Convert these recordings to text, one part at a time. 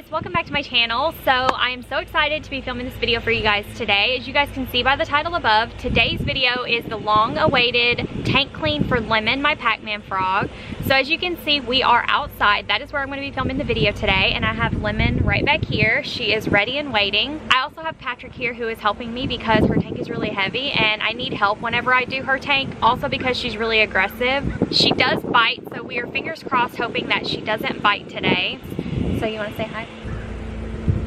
guys, welcome back to my channel. So I am so excited to be filming this video for you guys today. As you guys can see by the title above, today's video is the long-awaited tank clean for Lemon, my Pacman frog. So as you can see, we are outside. That is where I'm going to be filming the video today, and I have Lemon right back here. She is ready and waiting. I also have Patrick here who is helping me because her tank is really heavy and I need help whenever I do her tank, also because she's really aggressive. She does bite, so we are fingers crossed hoping that she doesn't bite today. So you want to say hi?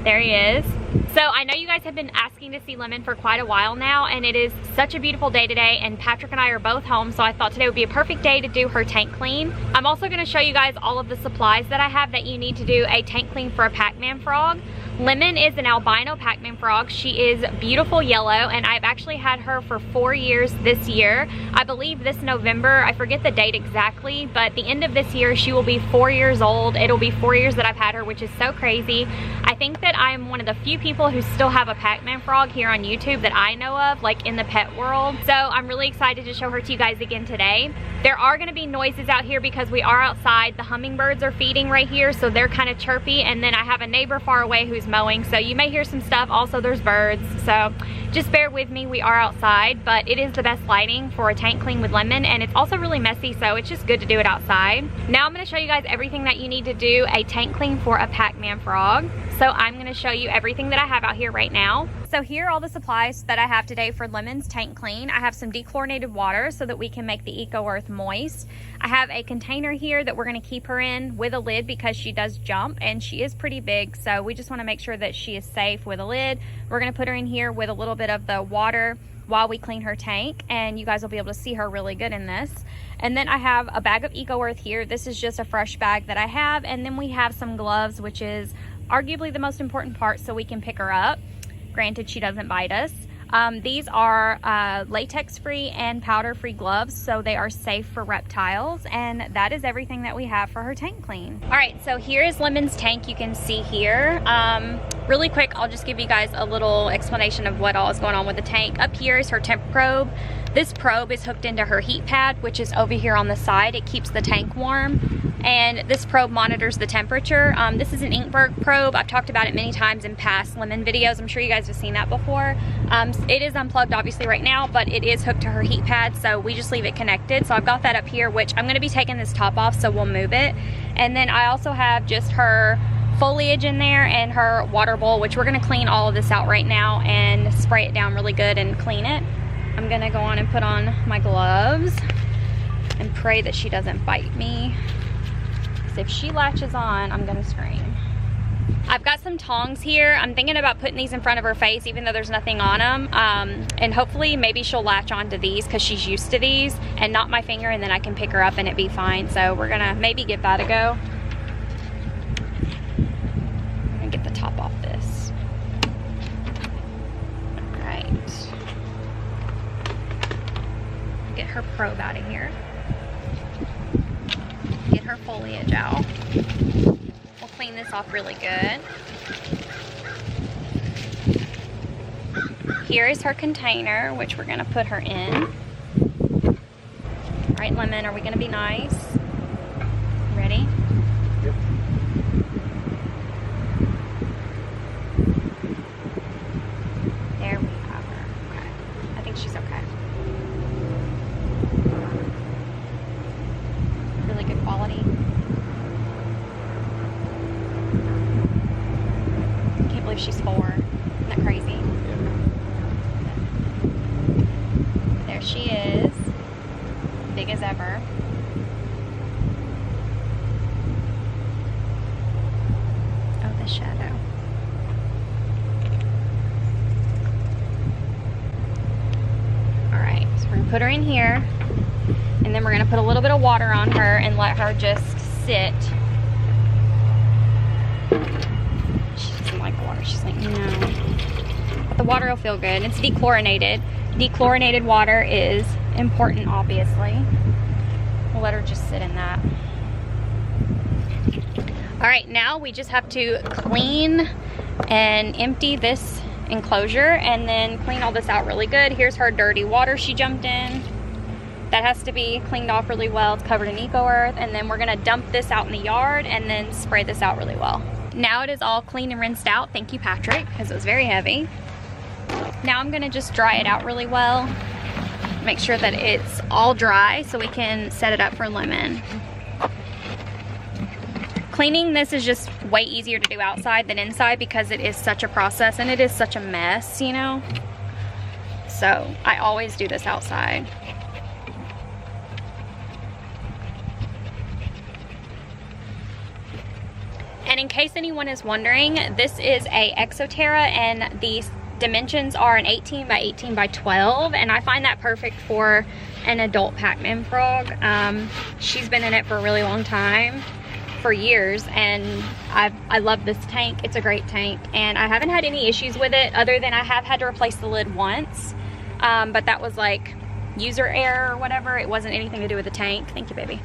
There he is. So I know you guys have been asking to see Lemon for quite a while now, and it is such a beautiful day today, and Patrick and I are both home, so I thought today would be a perfect day to do her tank clean. I'm also going to show you guys all of the supplies that I have that you need to do a tank clean for a Pacman frog. Lemon is an albino Pacman frog. She is beautiful yellow, and I've actually had her for 4 years this year. I believe this November, I forget the date exactly, but the end of this year she will be 4 years old. It'll be 4 years that I've had her, which is so crazy. I think that I'm one of the few people who still have a Pacman frog here on YouTube that I know of, like in the pet world. So I'm really excited to show her to you guys again today. There are going to be noises out here because we are outside. The hummingbirds are feeding right here, so they're kind of chirpy, and then I have a neighbor far away who's mowing, so you may hear some stuff. Also, there's birds, so just bear with me. We are outside, but it is the best lighting for a tank clean with Lemon, and it's also really messy, so it's just good to do it outside. Now I'm going to show you guys everything that you need to do a tank clean for a Pacman frog. So I'm going to show you everything that I have out here right now. So here are all the supplies that I have today for Lemon's tank clean. I have some dechlorinated water so that we can make the Eco Earth moist. I have a container here that we're going to keep her in with a lid because she does jump and she is pretty big, so we just want to make sure that she is safe with a lid. We're going to put her in here with a little bit of the water while we clean her tank, and you guys will be able to see her really good in this. And then I have a bag of Eco Earth here. This is just a fresh bag that I have, and then we have some gloves, which is arguably the most important part so we can pick her up. Granted, she doesn't bite us. These are latex-free and powder-free gloves, so they are safe for reptiles, and that is everything that we have for her tank clean. All right, so here is Lemon's tank. You can see here. Really quick, I'll just give you guys a little explanation of what all is going on with the tank. Up here is her temp probe. This probe is hooked into her heat pad, which is over here on the side. It keeps the tank warm, and this probe monitors the temperature. This is an Inkberg probe. I've talked about it many times in past Lemon videos. I'm sure you guys have seen that before. It is unplugged obviously right now, but it is hooked to her heat pad, so we just leave it connected. So I've got that up here, which I'm going to be taking this top off, so we'll move it. And then I also have just her foliage in there and her water bowl, which we're going to clean all of this out right now and spray it down really good and clean it. I'm going to go on and put on my gloves and pray that she doesn't bite me, because if she latches on, I'm going to scream. I've got some tongs here. I'm thinking about putting these in front of her face even though there's nothing on them, and hopefully maybe she'll latch onto these because she's used to these, and not my finger, and then I can pick her up and it be fine. So we're gonna maybe give that a go. I'm gonna get the top off this. All right, get her probe out of here, get her foliage out. Clean this off really good. Here is her container, which we're going to put her in. All right, Lemon, are we going to be nice? Ready? Yep. There we have her. Okay. I think she's okay. Really good quality. She's 4. Isn't that crazy? Yeah. There she is. Big as ever. Oh, the shadow. Alright, so we're going to put her in here, and then we're going to put a little bit of water on her and let her just sit. Like water. She's like, no. But the water will feel good. It's dechlorinated. Dechlorinated water is important, obviously. We'll let her just sit in that. All right, now we just have to clean and empty this enclosure and then clean all this out really good. Here's her dirty water she jumped in. That has to be cleaned off really well. It's covered in Eco Earth, and then we're gonna dump this out in the yard and then spray this out really well. Now it is all clean and rinsed out. Thank you, Patrick, because it was very heavy. Now I'm gonna just dry it out really well. Make sure that it's all dry so we can set it up for lemon. Cleaning this is just way easier to do outside than inside because it is such a process and it is such a mess, you know? So I always do this outside. And in case anyone is wondering, this is a Exoterra and the dimensions are an 18 by 18 by 12, and I find that perfect for an adult Pacman frog. She's been in it for a really long time, for years, and I love this tank. It's a great tank, and I haven't had any issues with it other than I have had to replace the lid once, but that was like user error or whatever. It wasn't anything to do with the tank. Thank you, baby.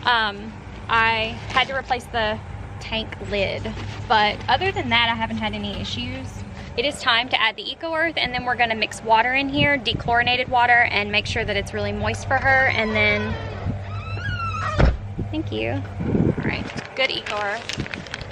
I had to replace the tank lid, but other than that I haven't had any issues. It is time to add the Eco Earth, and then we're gonna mix water in here, dechlorinated water, and make sure that it's really moist for her, and then, thank you. All right, good Eco Earth.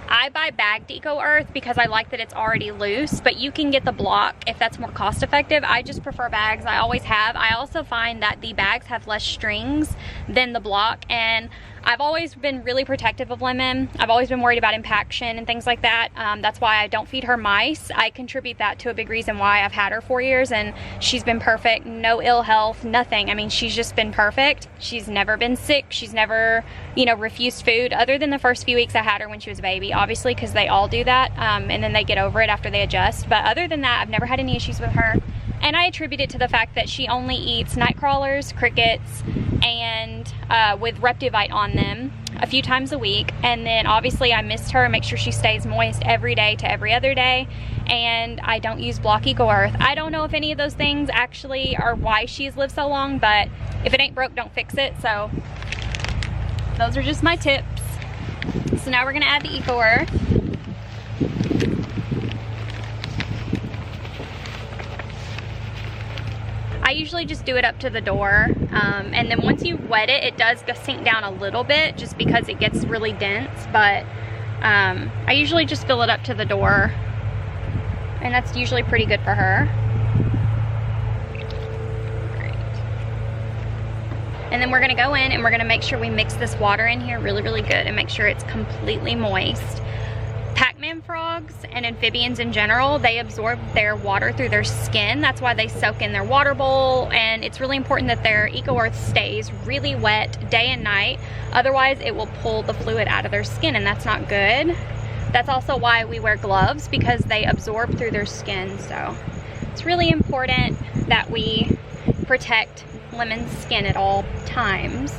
I buy bagged Eco Earth because I like that it's already loose, but you can get the block if that's more cost effective. I just prefer bags, I always have. I also find that the bags have less strings than the block, and I've always been really protective of Lemon. I've always been worried about impaction and things like that. That's why I don't feed her mice. I contribute that to a big reason why I've had her 4 years, and she's been perfect. No ill health, nothing. I mean, she's just been perfect. She's never been sick. She's never, you know, refused food, other than the first few weeks I had her when she was a baby, obviously, because they all do that, and then they get over it after they adjust. But other than that, I've never had any issues with her. And I attribute it to the fact that she only eats night crawlers, crickets, and with Reptivite on them a few times a week. And then obviously I mist her, make sure she stays moist every day to every other day. And I don't use block Eco Earth. I don't know if any of those things actually are why she's lived so long, but if it ain't broke, don't fix it. So those are just my tips. So now we're gonna add the Eco Earth. I usually just do it up to the door, and then once you wet it, it does sink down a little bit just because it gets really dense, but I usually just fill it up to the door, and that's usually pretty good for her. Great. And then we're gonna go in and we're gonna make sure we mix this water in here really, really good and make sure it's completely moist. Pacman frogs and amphibians in general, they absorb their water through their skin. That's why they soak in their water bowl, and it's really important that their Eco Earth stays really wet day and night. Otherwise, it will pull the fluid out of their skin, and that's not good. That's also why we wear gloves, because they absorb through their skin. So it's really important that we protect Lemon's skin at all times.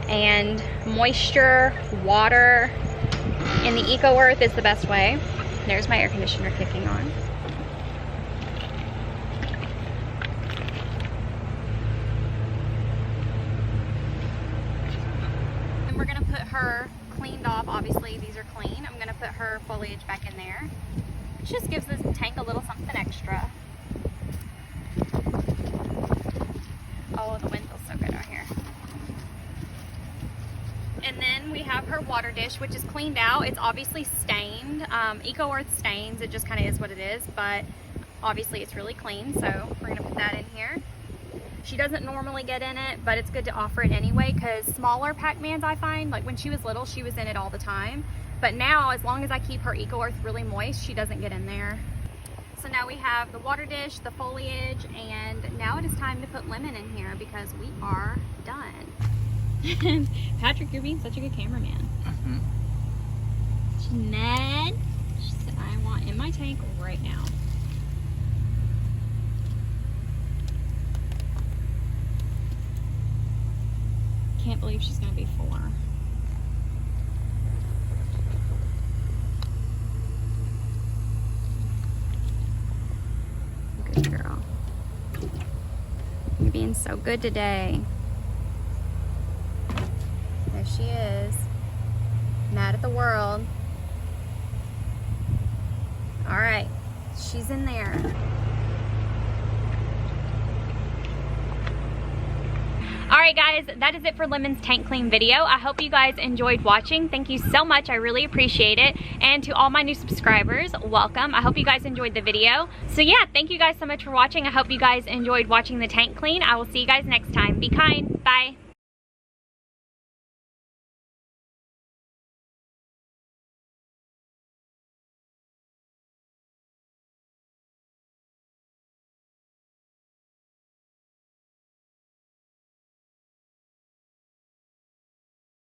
And moisture, water, and the Eco Earth is the best way. There's my air conditioner kicking on. And we're gonna put her cleaned off. Obviously, these are clean. I'm gonna put her foliage back in there. It just gives this tank a little something extra. Oh, the wind feels so good out here. And then we have her water dish, which is cleaned out. It's obviously stained. Eco Earth stains, it just kind of is what it is, but obviously it's really clean, so we're gonna put that in here. She doesn't normally get in it, but it's good to offer it anyway, because smaller Pacmans, I find, like when she was little, she was in it all the time. But now, as long as I keep her Eco Earth really moist, she doesn't get in there. So now we have the water dish, the foliage, and now it is time to put Lemon in here because we are done. Patrick, you're being such a good cameraman. Jeanette, she said, I want in my tank right now. Can't believe she's gonna be 4. Good girl. You're being so good today. There she is, mad at the world. All right, she's in there. Alright guys, that is it for Lemon's tank clean video. I hope you guys enjoyed watching. Thank you so much, I really appreciate it. And to all my new subscribers, welcome. I hope you guys enjoyed the video. So yeah, thank you guys so much for watching. I hope you guys enjoyed watching the tank clean. I will see you guys next time. Be kind. Bye.